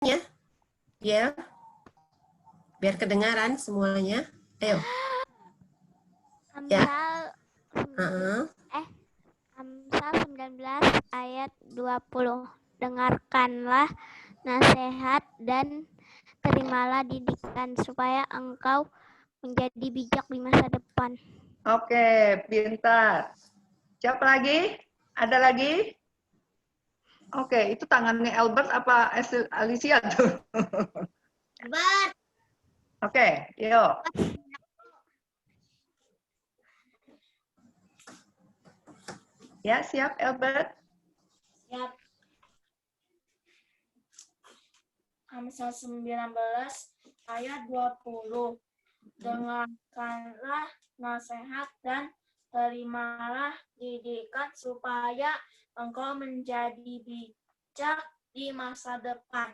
Ya, biar kedengaran semuanya. Ayo. Ya. Amsal 19 ayat 20. Dengarkanlah nasihat dan terimalah didikan supaya engkau menjadi bijak di masa depan. Oke, pintar. Siapa lagi? Ada lagi? Oke, itu tangannya Albert apa Alicia tuh? Albert. Oke, yuk. Ya, siap Albert? Siap. Amsal 19 ayat 20. Dengarkanlah nasihat dan terimalah didikan supaya engkau menjadi bijak di masa depan.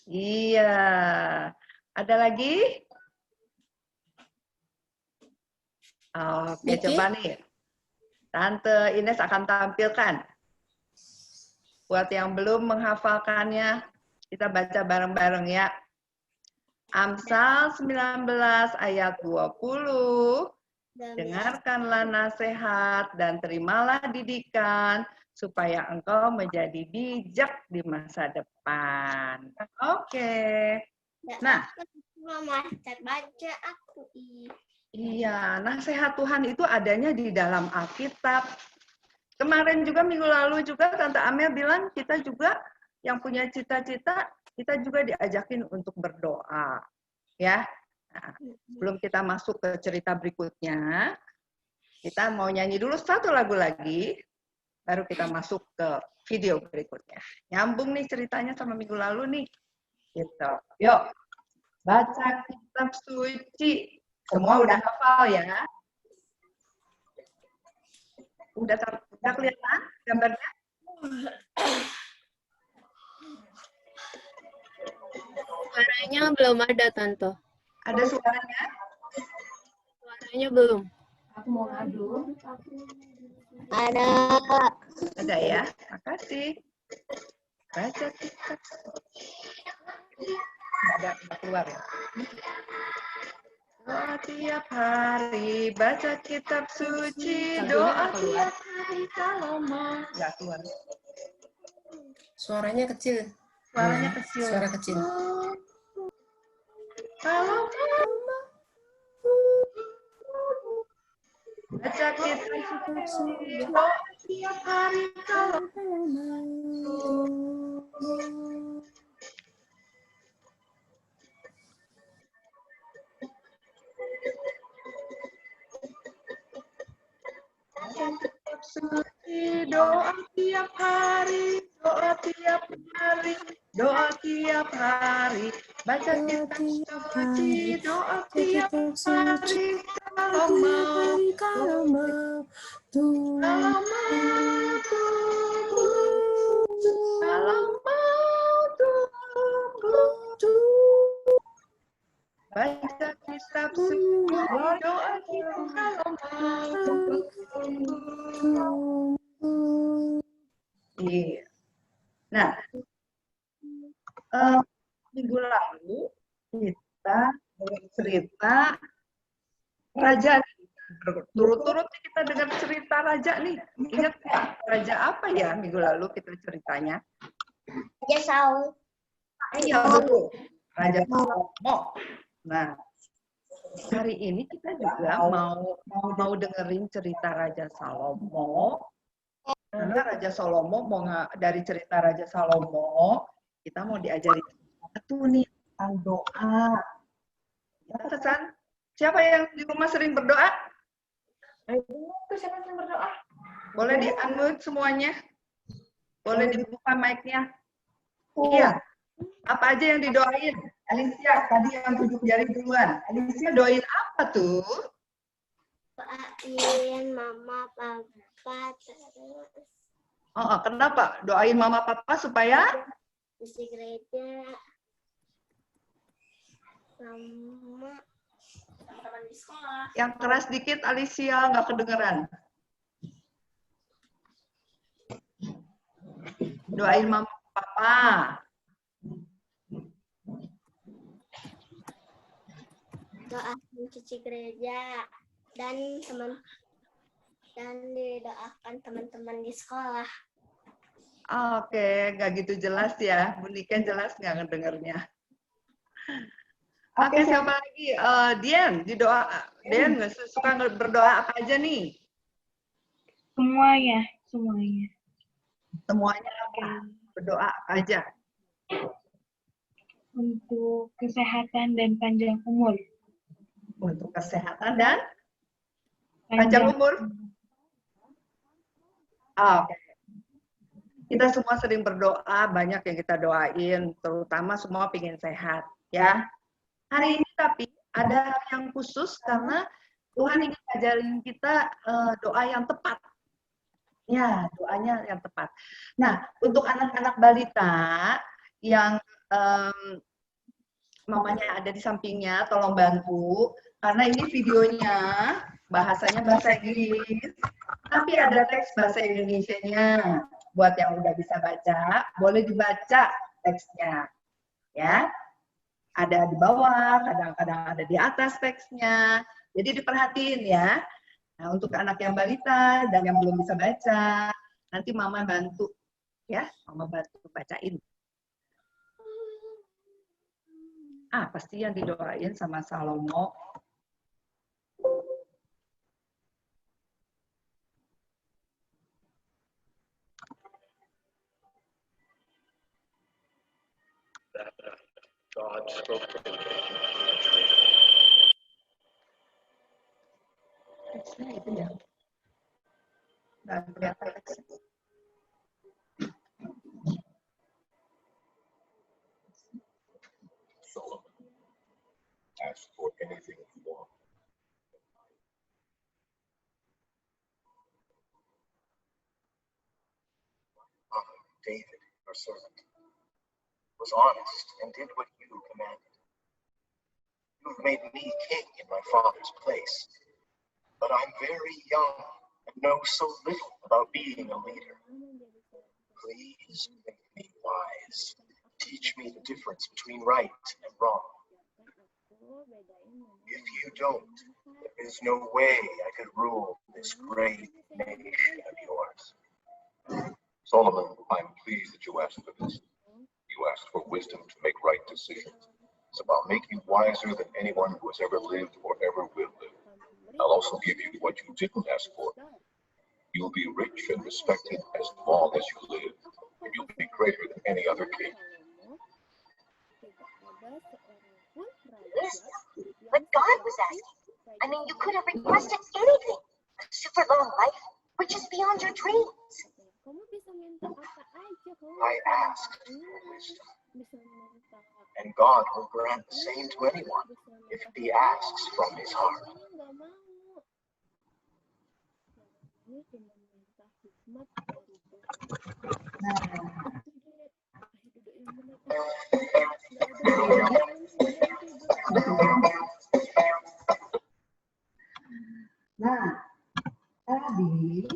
Iya. Ada lagi? Oke, coba nih. Tante Ines akan tampilkan. Buat yang belum menghafalkannya, kita baca bareng-bareng ya. Amsal 19 ayat 20. Dengarkanlah nasihat dan terimalah didikan supaya engkau menjadi bijak di masa depan. Oke. Nah, baca aku. Iya, nasihat Tuhan itu adanya di dalam Alkitab. Kemarin juga minggu lalu juga Tante Amel bilang kita juga yang punya cita-cita, kita juga diajakin untuk berdoa. Ya. Nah, sebelum kita masuk ke cerita berikutnya, kita mau nyanyi dulu satu lagu lagi, baru kita masuk ke video berikutnya. Nyambung nih ceritanya sama minggu lalu nih. Gitu. Yuk, baca kitab suci. Semua udah hafal ya? Udah kelihatan gambarnya? Suaranya belum ada, Tante. Ada suaranya? Suaranya belum. Aku mau ngadu. Ada. Ada ya? Makasih. Baca kitab. Ada keluar ya? Doa tiap hari, baca kitab suci, doa tiap hari kalau mau. Nggak keluar. Suaranya kecil. Suaranya kecil. Suara kecil. Kalau mau. Baca kitab suci, doa tiap hari kalau mau. Kitab suci, doa tiap hari, doa tiap hari, doa tiap hari. Baca kitab suci, doa tiap hari, kalau mau, kalau mau, kalau tunggu. Baca kitab suci, doa tiap kalau mau. Iya. Nah, minggu lalu kita cerita raja. Turut-turut kita dengar cerita raja nih. Ingat nggak? Raja apa ya minggu lalu kita ceritanya? Raja Saul. Iya betul. Raja Salomo. Nah, hari ini kita juga mau dengerin cerita Raja Salomo. Karena Raja Salomo dari cerita Raja Salomo, kita mau diajari satu nih tentang doa. Ya, pesan. Siapa yang di rumah sering berdoa? Itu siapa yang sering berdoa? Boleh di-unmute semuanya? Boleh dibuka mic-nya? Iya. Apa aja yang didoain? Alicia, tadi yang tunjuk jari duluan. Alicia doain apa tuh? Doain mama, papa, terus. Oh, kenapa? Doain mama papa supaya? Isi gereja. Mama. Teman-teman di sekolah. Yang keras dikit Alicia, nggak kedengeran. Doain mama papa. doakan cuci gereja dan didoakan teman-teman di sekolah. Oke, nggak gitu jelas ya. Bu Niken jelas nggak ngedengernya? Oke, siapa lagi? Dian, Dian suka berdoa apa aja nih? Semuanya. Semuanya apa? Berdoa apa aja? Untuk kesehatan dan panjang umur. Untuk kesehatan dan panjang umur. Oke. Kita semua sering berdoa, banyak yang kita doain, terutama semua pengen sehat, ya. Hari ini tapi ada hal yang khusus karena Tuhan ingin ajarin kita doa yang tepat. Ya, doanya yang tepat. Nah, untuk anak-anak balita yang mamanya ada di sampingnya, tolong bantu, karena ini videonya bahasanya bahasa Inggris, tapi ada teks bahasa Indonesianya. Buat yang udah bisa baca, boleh dibaca teksnya, ya. Ada di bawah, kadang-kadang ada di atas teksnya. Jadi diperhatiin ya. Nah, untuk anak yang balita dan yang belum bisa baca, nanti Mama bantu, ya. Mama bantu bacain. Pasti yang didoain sama Salomo. God spoke to him. Teksnya itu ya. Nggak kelihatan teksnya. Solomon asked for anything he wanted. David, your servant, was honest and did what you commanded. You've made me king in my father's place, but I'm very young and know so little about being a leader. Please make me wise. Teach me the difference between right and wrong. If you don't, there is no way I could rule this great nation of yours. Solomon, I'm pleased that you asked for this. You asked for wisdom to make right decisions. It's about making you wiser than anyone who has ever lived or ever will live. I'll also give you what you didn't ask for. You'll be rich and respected as long as you live, and you'll be greater than any other king. But God was asking. I mean, you could have requested anything. A super long life, which is beyond your dreams. I asked for wisdom, and God will grant the same to anyone if he asks from his heart. Nah, tadi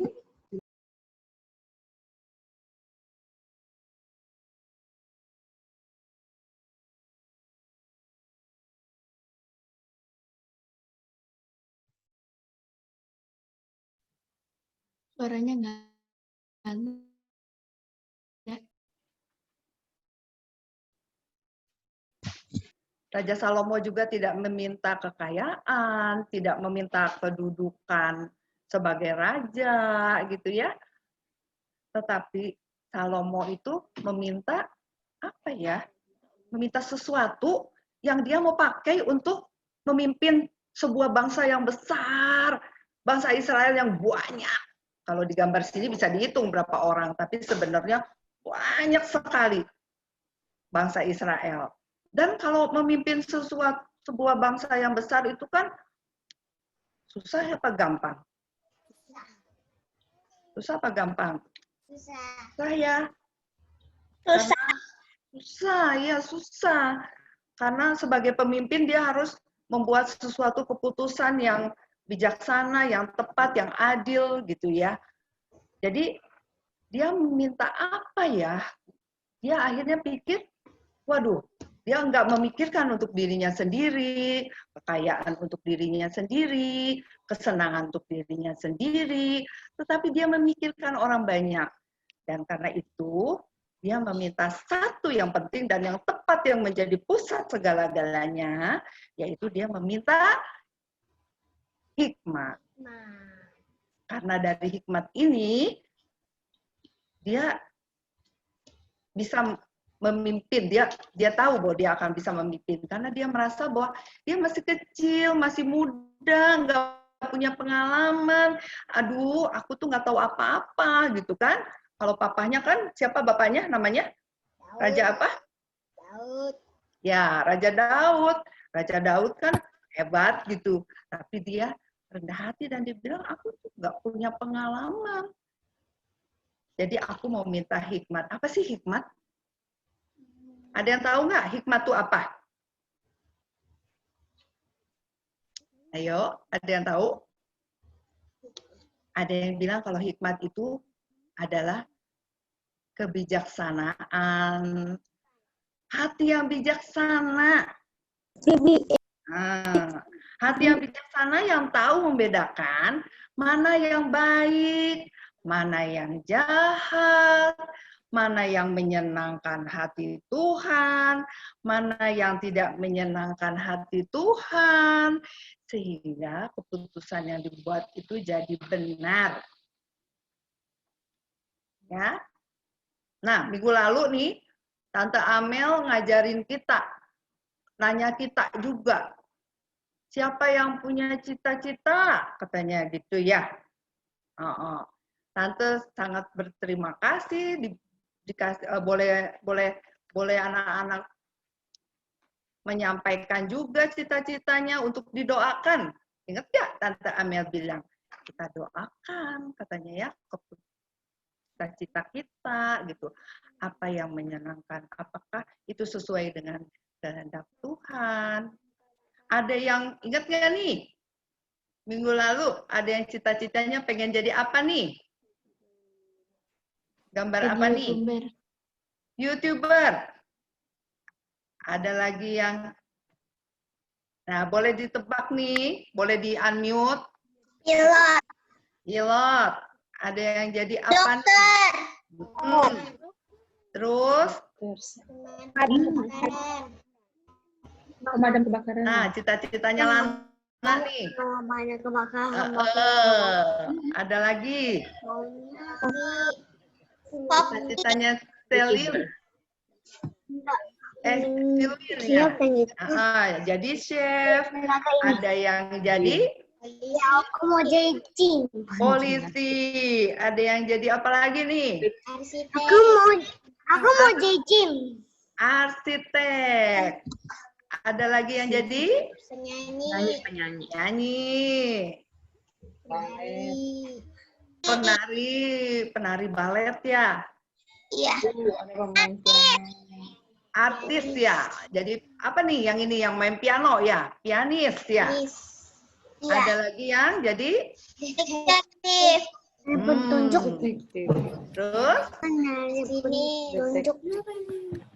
Suaranya nggak ada. Raja Salomo juga tidak meminta kekayaan, tidak meminta kedudukan sebagai raja, gitu ya. Tetapi Salomo itu meminta apa ya? Meminta sesuatu yang dia mau pakai untuk memimpin sebuah bangsa yang besar, bangsa Israel yang banyak. Kalau digambar sini bisa dihitung berapa orang, tapi sebenarnya banyak sekali bangsa Israel. Dan kalau memimpin sebuah bangsa yang besar itu kan susah apa gampang? Susah apa gampang? Susah ya. Susah. Karena sebagai pemimpin dia harus membuat sesuatu keputusan yang bijaksana, yang tepat, yang adil gitu ya. Jadi dia minta apa ya? Dia akhirnya pikir, waduh, Dia nggak memikirkan untuk dirinya sendiri, kekayaan untuk dirinya sendiri, kesenangan untuk dirinya sendiri, tetapi dia memikirkan orang banyak. Dan karena itu, dia meminta satu yang penting dan yang tepat yang menjadi pusat segala-galanya, yaitu dia meminta hikmat. Karena dari hikmat ini, dia bisa memimpin, dia tahu bahwa dia akan bisa memimpin karena dia merasa bahwa dia masih kecil, masih muda, nggak punya pengalaman. Aduh, aku tuh nggak tahu apa-apa gitu kan. Kalau papahnya kan, siapa bapaknya namanya? Raja apa? Daud. Ya, Raja Daud. Raja Daud kan hebat gitu, tapi dia rendah hati dan dia bilang aku tuh nggak punya pengalaman. Jadi aku mau minta hikmat. Apa sih hikmat? Ada yang tahu nggak hikmat itu apa? Ayo, ada yang tahu? Ada yang bilang kalau hikmat itu adalah kebijaksanaan, hati yang bijaksana. Hati yang bijaksana yang tahu membedakan mana yang baik, mana yang jahat, mana yang menyenangkan hati Tuhan, mana yang tidak menyenangkan hati Tuhan, sehingga keputusan yang dibuat itu jadi benar. Ya. Nah, minggu lalu nih, Tante Amel ngajarin kita, nanya kita juga, siapa yang punya cita-cita? Katanya gitu ya. Tante sangat berterima kasih dikasih boleh anak-anak menyampaikan juga cita-citanya untuk didoakan. Ingat ya Tante Amel bilang, kita doakan katanya ya cita-cita kita gitu. Apa yang menyenangkan, apakah itu sesuai dengan kehendak Tuhan? Ada yang ingat nggak nih? Minggu lalu ada yang cita-citanya pengen jadi apa nih? Gambar apa nih? YouTuber. Ada lagi yang, nah boleh ditebak nih, boleh di-unmute. Pilot. Pilot. Ada yang jadi apa Dokter. nih? Terus? Pemadam kebakaran. Nah, cita-citanya Lana nih. Pemadam kebakaran. Ada lagi. Pop. Cita-citanya Selin. Silvin ya. Jadi chef. Ada yang jadi Ya, aku mau jadi tim. polisi. Ada yang jadi apa lagi nih? Aku mau jadi tim. Arsitek. Ada lagi yang jadi Penyanyi. nyanyi. Penari balet ya. Iya. Artis ya. Jadi apa nih yang ini yang main piano ya? Pianis ya. Iya. Ada lagi yang jadi Detektif. Petunjuk. terus Sini tunjuk.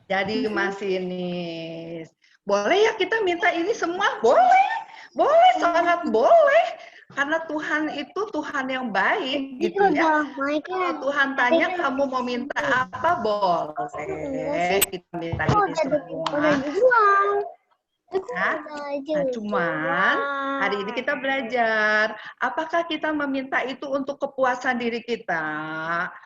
jadi masinis. Boleh ya kita minta ini semua? Boleh. Boleh, sangat boleh. Karena Tuhan itu Tuhan yang baik gitu ya. Kalau Tuhan tanya kamu mau minta apa, boleh. Kita minta ini semua. Nah, cuman hari ini kita belajar apakah kita meminta itu untuk kepuasan diri kita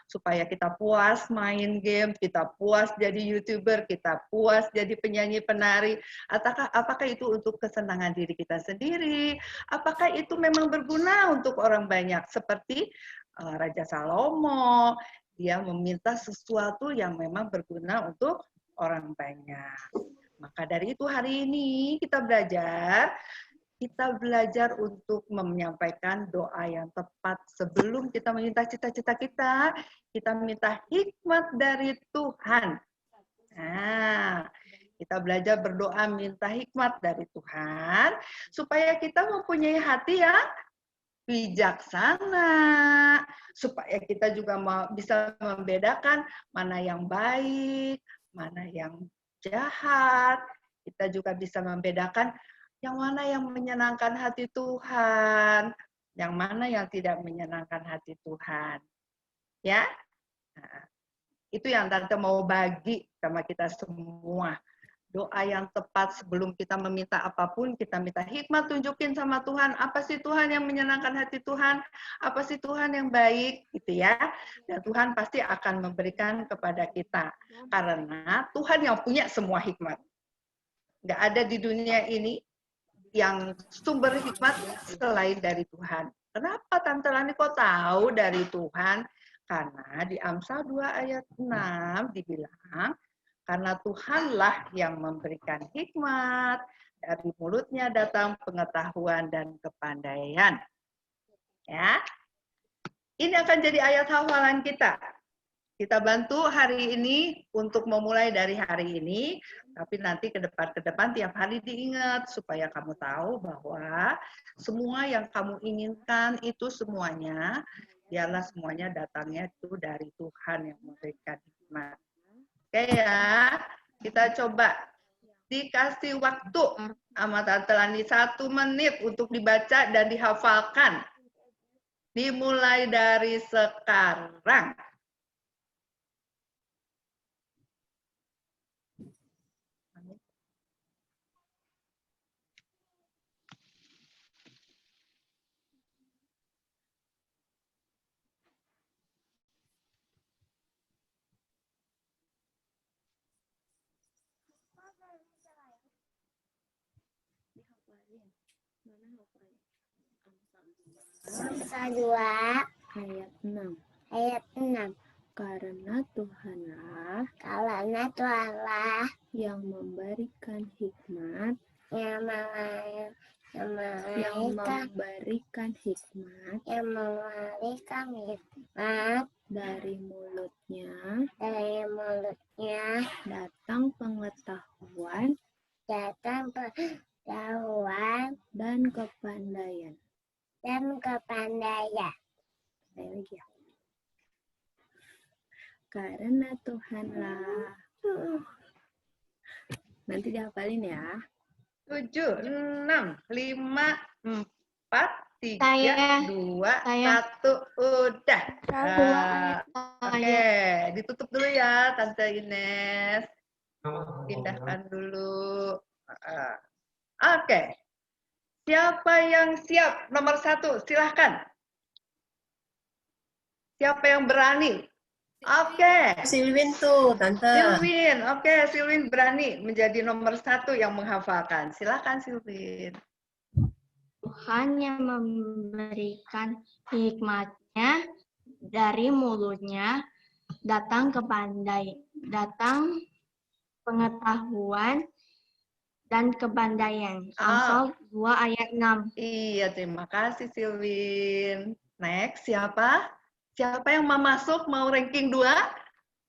supaya kita puas main game, kita puas jadi YouTuber, kita puas jadi penyanyi penari, apakah itu untuk kesenangan diri kita sendiri, apakah itu memang berguna untuk orang banyak seperti Raja Salomo, dia meminta sesuatu yang memang berguna untuk orang banyak. Maka dari itu hari ini kita belajar untuk menyampaikan doa yang tepat sebelum kita meminta cita-cita kita minta hikmat dari Tuhan. Nah, kita belajar berdoa minta hikmat dari Tuhan supaya kita mempunyai hati yang bijaksana, supaya kita juga bisa membedakan mana yang baik, mana yang jahat. Kita juga bisa membedakan yang mana yang menyenangkan hati Tuhan, yang mana yang tidak menyenangkan hati Tuhan. Ya, nah, itu yang Tante mau bagi sama kita semua. Doa yang tepat sebelum kita meminta apapun, kita minta hikmat, tunjukin sama Tuhan, apa sih Tuhan yang menyenangkan hati Tuhan, apa sih Tuhan yang baik, gitu ya. Dan Tuhan pasti akan memberikan kepada kita. Karena Tuhan yang punya semua hikmat. Nggak ada di dunia ini yang sumber hikmat selain dari Tuhan. Kenapa Tante Lani kok tahu dari Tuhan? Karena di Amsal 2 ayat 6 dibilang, karena Tuhanlah yang memberikan hikmat, dari mulutnya datang pengetahuan dan kepandaian. Ya, ini akan jadi ayat hafalan kita. Kita bantu hari ini untuk memulai dari hari ini, tapi nanti ke depan tiap hari diingat supaya kamu tahu bahwa semua yang kamu inginkan itu semuanya, biarlah semuanya datangnya itu dari Tuhan yang memberikan hikmat. Oke ya, kita coba dikasih waktu sama Tante Lani 1 menit untuk dibaca dan dihafalkan. Dimulai dari sekarang. Amsal 2 Ayat 6. ayat 6. Karena Tuhanlah Karena Tuhanlah yang memberikan hikmat, yang memberikan hikmat dari mulutnya datang pengetahuan dan kepandaian. Saya lagi ya. Karena Tuhanlah. Nanti dihafalin ya. 7, 6, 5, 4, 3, Saya- 2, saya- 1, udah. Oke, Ayat. ditutup dulu ya Tante Ines. Pindahkan dulu. Oke. Siapa yang siap? Nomor 1, silahkan. Siapa yang berani? Oke. Silvin tuh, Tante. Silvin, oke, Silvin berani menjadi nomor 1 yang menghafalkan. Silakan Silvin. Tuhan yang memberikan hikmatnya dari mulutnya datang pengetahuan dan kepandaian. Amsal 2 ayat 6. Iya, terima kasih Silvin. Next, siapa? Siapa yang mau masuk, mau ranking 2?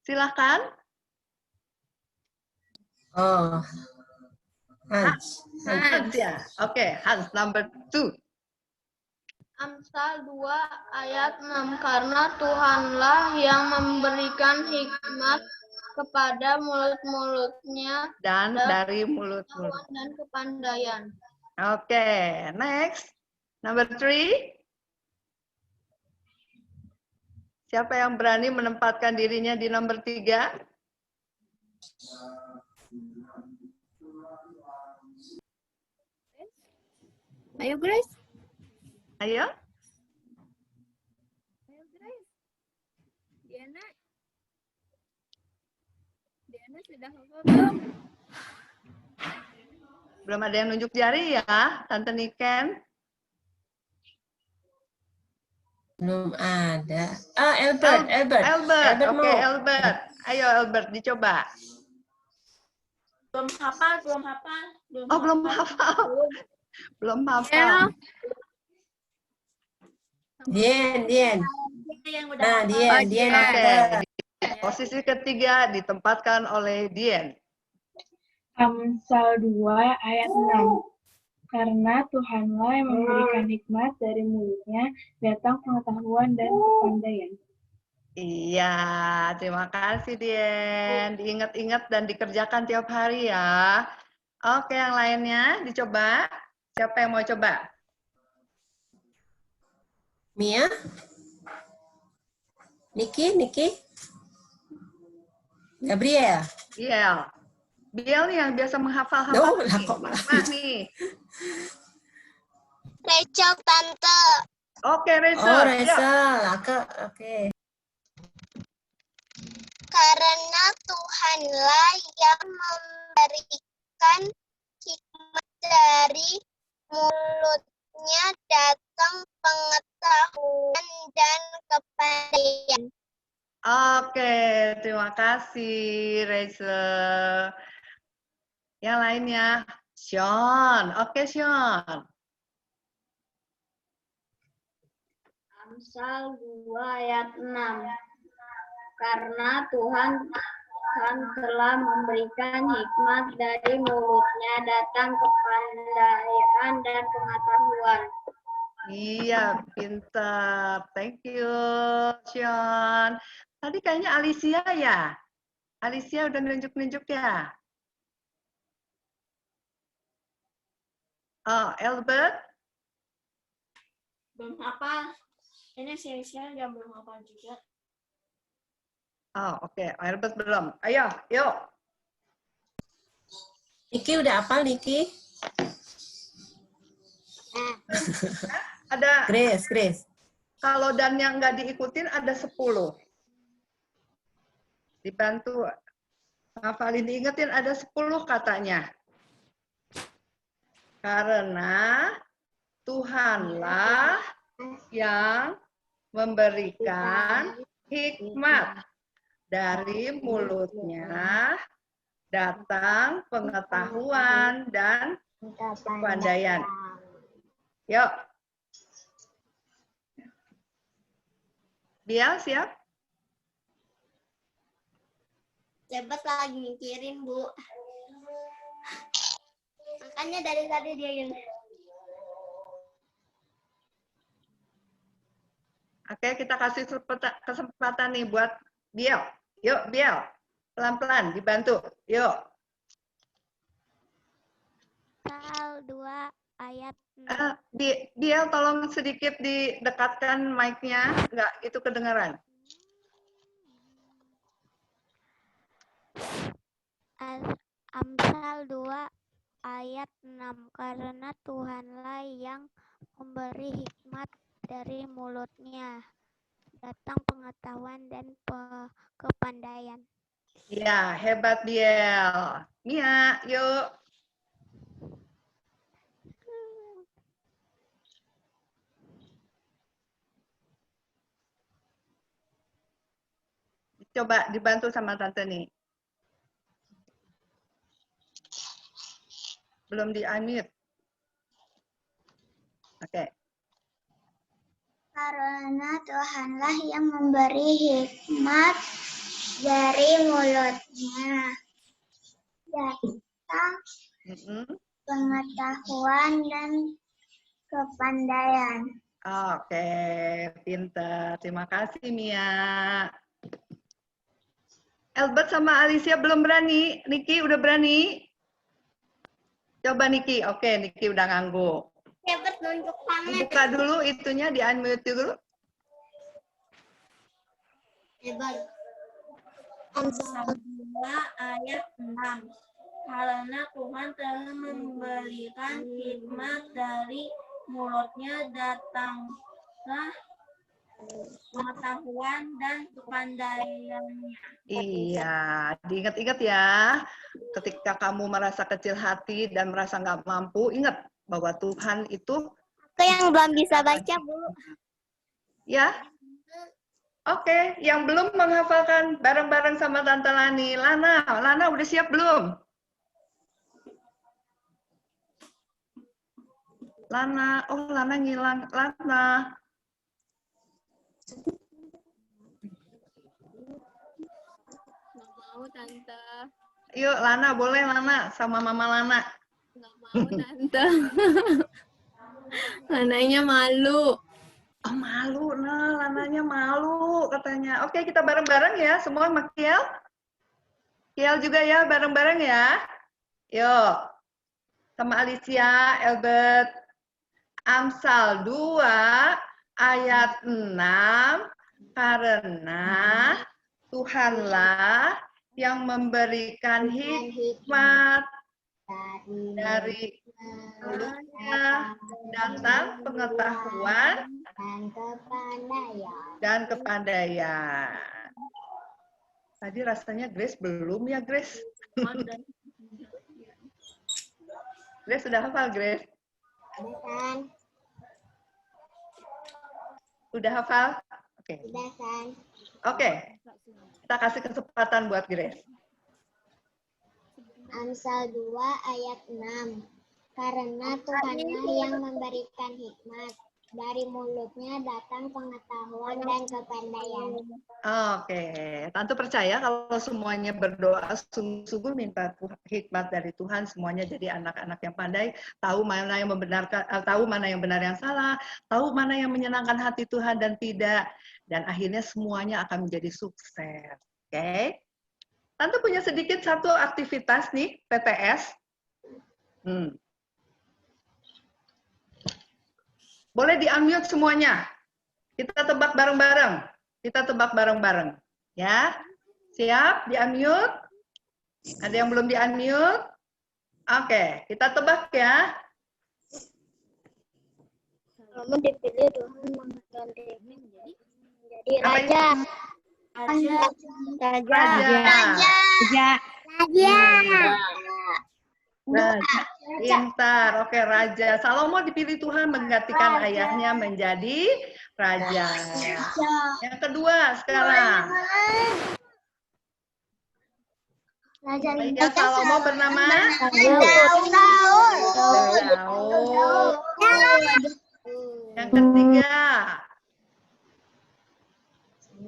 Silakan. Oh, Hans. Hans ya. Oke, Hans number 2. Amsal 2 ayat 6. Karena Tuhanlah yang memberikan hikmat kepada mulut-mulutnya Dan dari mulut-mulut. dan kepandaian. Oke, next. Number 3. Siapa yang berani menempatkan dirinya di nomor 3? Ayo Grace. Ayo. Ayo Grace. Diana. Diana sudah hafal belum? Belum ada yang nunjuk jari ya, Tante Niken. Belum ada. Albert. Albert, oke, mau. Albert. Ayo Albert, dicoba. Belum hafal. Oh, belum hafal. Belum hafal. Dian. Yang udah Nah, hafal. Dian Oke, ada. posisi ketiga ditempatkan oleh Dian. Amsal 2 ayat 6. Karena Tuhanlah yang memberikan hikmat dari mulutnya datang pengetahuan dan kepandaian. Iya, terima kasih Dien. Diingat-ingat dan dikerjakan tiap hari ya. Oke, yang lainnya dicoba. Siapa yang mau coba? Mia? Niki? Gabriel? Biel nih yang biasa menghafal-hafal No, nih. lah kok malah. Mak nih. Rachel, Tante. Oke, Rachel. Oh, Siap. Rachel. Oke. Karena Tuhanlah yang memberikan hikmat, dari mulutnya datang pengetahuan dan kepandaian. Oke, terima kasih Rachel. Yang lainnya, Sean. Oke, Sean. Amsal 2 ayat 6. Karena Tuhan telah memberikan hikmat, dari mulutnya datang kepandaian dan pengetahuan. Iya, pintar. Thank you, Sean. Tadi kayaknya Alicia ya? Alicia udah nunjuk-nunjuk ya? Oh, Albert? Belum hafal. Ini Silisnya yang belum hafal juga. Oh, oke. Albert belum. Ayo, yuk. Niki udah hafal, Niki? Ada. Grace. Kalau dan yang nggak diikutin ada 10. Dibantu hafalin, diingetin ada 10 katanya. Karena Tuhanlah yang memberikan hikmat, dari mulutnya datang pengetahuan dan kepandaian. Yuk. Dia siap? Cepat lagi mikirin, Bu. Makanya dari tadi dia yang... Oke, kita kasih kesempatan nih buat Biel. Yuk, Biel. Pelan-pelan, dibantu. Yuk. Amsal 2 ayat 6. Biel, tolong sedikit didekatkan mic-nya. Nggak, itu kedengaran. Amsal 2 ayat 6. Karena Tuhanlah yang memberi hikmat, dari mulutnya datang pengetahuan dan kepandaian. Iya, hebat Biel. Mia, yuk. Coba dibantu sama Tante nih. Belum di-unmute. Oke. Karena Tuhanlah yang memberi hikmat, dari mulutnya datang pengetahuan dan kepandaian. Oke, pintar. Terima kasih, Mia. Albert sama Alicia belum berani. Niki udah berani? Coba Niki. Oke, Niki udah ngangguk. Cepat nunjuk tangan. Buka dulu itunya, di-unmute dulu. Hebat. Amsal 2 ayat 6. Karena Tuhan telah memberikan hikmat, dari mulutnya datanglah pengetahuan dan kepandaiannya. Iya, diingat-ingat ya. Ketika kamu merasa kecil hati dan merasa nggak mampu, ingat bahwa Tuhan itu... Aku yang belum bisa baca, Bu. Ya. Oke, yang belum menghafalkan bareng-bareng sama Tante Lani. Lana udah siap belum? Lana ngilang. Lana. Nggak mau, Tante. Yuk, Lana, boleh Lana sama Mama Lana. Nggak mau, Tante. Lananya malu. Oh malu, nah Lananya malu katanya. Oke, kita bareng-bareng ya semua sama Kiel. Kiel juga ya, bareng-bareng ya. Yuk, sama Alicia, Elbert. Amsal 2 ayat 6, karena Tuhanlah yang memberikan hikmat, dari mulutnya datang pengetahuan dan kepandaian. Tadi rasanya Grace belum ya, Grace? Grace sudah hafal, Grace? Udah hafal? Oke. Oke. Kita kasih kesempatan buat Grace. Amsal 2 ayat 6. Karena Tuhanlah yang memberikan hikmat, dari mulutnya datang pengetahuan dan kepandaian. Oke, Tante percaya kalau semuanya berdoa sungguh-sungguh minta hikmat dari Tuhan, semuanya jadi anak-anak yang pandai, tahu mana yang membenarkan, tahu mana yang benar yang salah, tahu mana yang menyenangkan hati Tuhan dan tidak, dan akhirnya semuanya akan menjadi sukses. Oke, Tante punya sedikit satu aktivitas nih, PTS. Boleh di-unmute semuanya. Kita tebak bareng-bareng. Kita tebak bareng-bareng. Ya. Siap? Di-unmute? Ada yang belum di-unmute? Oke, kita tebak ya. Kamu dipilih Tuhan mengganti menjadi raja. Raja. Pintar. Oke, raja. Salomo dipilih Tuhan menggantikan ayahnya menjadi raja. Yang kedua sekarang. Raja Salomo bernama Daud. Yang ketiga.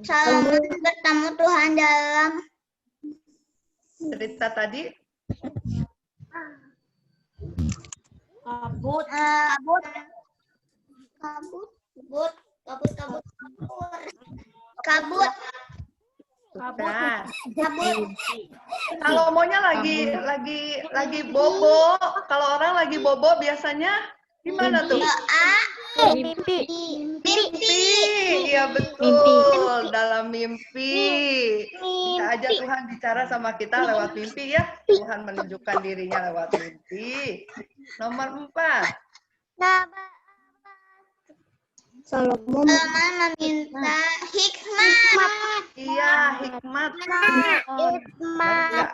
Salomo bertemu Tuhan dalam cerita tadi. Kabut. Salomonya lagi bobo. Kalau orang lagi bobo biasanya gimana tuh? Mimpi. Iya betul, dalam mimpi. Bisa aja Tuhan bicara sama kita lewat mimpi ya. Tuhan menunjukkan dirinya lewat mimpi. Nomor 4. Salomo meminta hikmat. Iya, hikmat. Hikmat.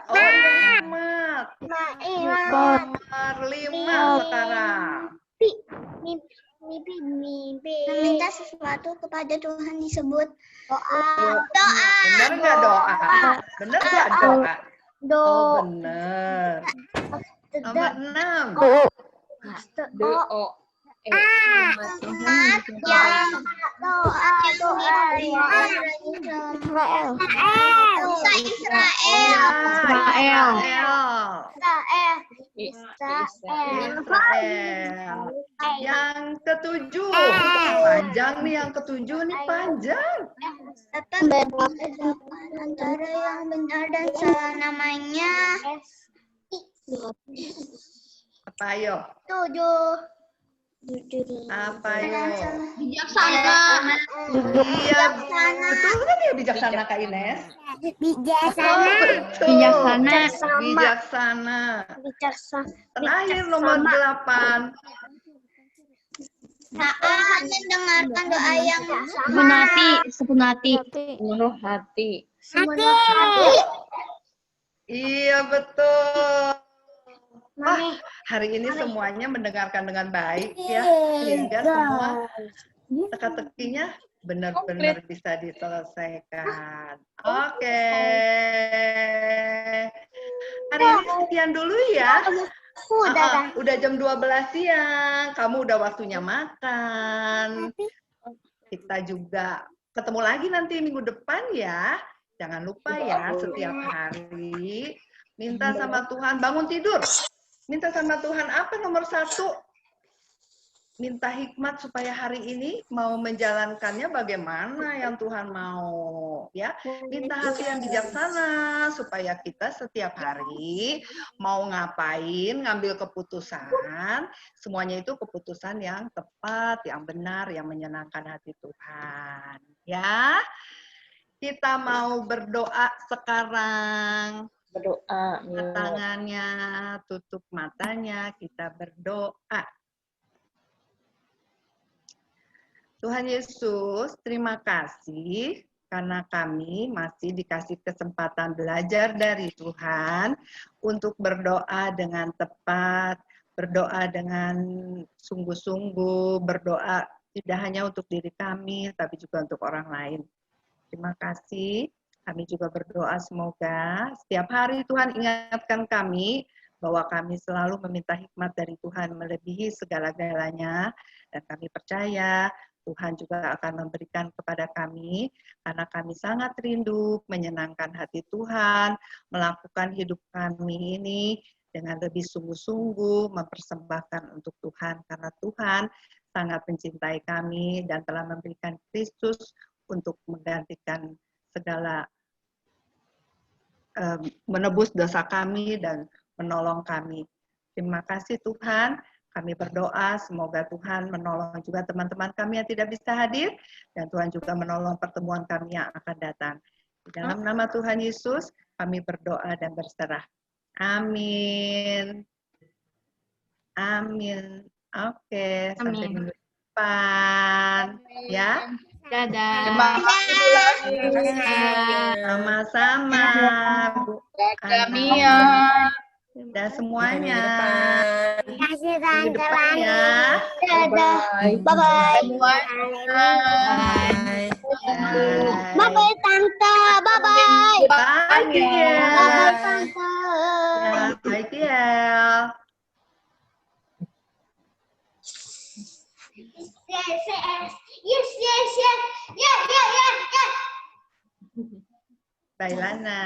Nomor 5 sekarang. Mimpi. Meminta sesuatu kepada Tuhan disebut doa. Benar nggak doa? Benar nggak doa? Oh, benar. Nomor 6. Israel. Yang ketujuh. Panjang nih yang ketujuh nih panjang. Antara yang benar dan salah namanya. Apa ayo? 7. Apa ayo? Bijaksana. Iya, betul kan ya bijaksana Kak Ines? Bijaksana. Bijaksana. Terakhir nomor 8. Saat mendengarkan doa yang Sepenuh hati. Iya betul. Wah, hari ini semuanya mendengarkan dengan baik ya, sehingga semua teka-tekinya benar-benar bisa diselesaikan. Oke. Hari ini sekian dulu ya. Udah jam 12 siang, kamu udah waktunya makan. Kita juga ketemu lagi nanti minggu depan ya. Jangan lupa ya, setiap hari minta sama Tuhan, bangun tidur. Minta sama Tuhan apa nomor 1? minta hikmat supaya hari ini mau menjalankannya bagaimana yang Tuhan mau, ya. Minta hati yang bijaksana supaya kita setiap hari mau ngapain, ngambil keputusan, semuanya itu keputusan yang tepat, yang benar, yang menyenangkan hati Tuhan, ya. Kita mau berdoa sekarang. Berdoa. Tangannya, tutup matanya, kita berdoa. Tuhan Yesus, terima kasih karena kami masih dikasih kesempatan belajar dari Tuhan untuk berdoa dengan tepat, berdoa dengan sungguh-sungguh, berdoa tidak hanya untuk diri kami, tapi juga untuk orang lain. Terima kasih. Kami juga berdoa semoga setiap hari Tuhan ingatkan kami bahwa kami selalu meminta hikmat dari Tuhan melebihi segala-galanya, dan kami percaya Tuhan juga akan memberikan kepada kami, karena kami sangat rindu menyenangkan hati Tuhan, melakukan hidup kami ini dengan lebih sungguh-sungguh, mempersembahkan untuk Tuhan, karena Tuhan sangat mencintai kami dan telah memberikan Kristus untuk menggantikan segala, menebus dosa kami dan menolong kami. Terima kasih Tuhan. Kami berdoa semoga Tuhan menolong juga teman-teman kami yang tidak bisa hadir, dan Tuhan juga menolong pertemuan kami yang akan datang. Di dalam nama Tuhan Yesus, kami berdoa dan berserah. Amin. Amin. Oke, sampai minggu depan. Ya. Dadah. Terima kasih. Sama-sama, Bu Mia. Dan semuanya. Terima kasih Minggu Tante depan Lani. ya. Dadah. Bye-bye. Bye-bye Tante. Bye-bye. Bye, Kiel. Bye-bye Tante. Ya, bye, Kiel. Yes, yes, yes, yes, yes, yes, yes, yes. Bye, Lana.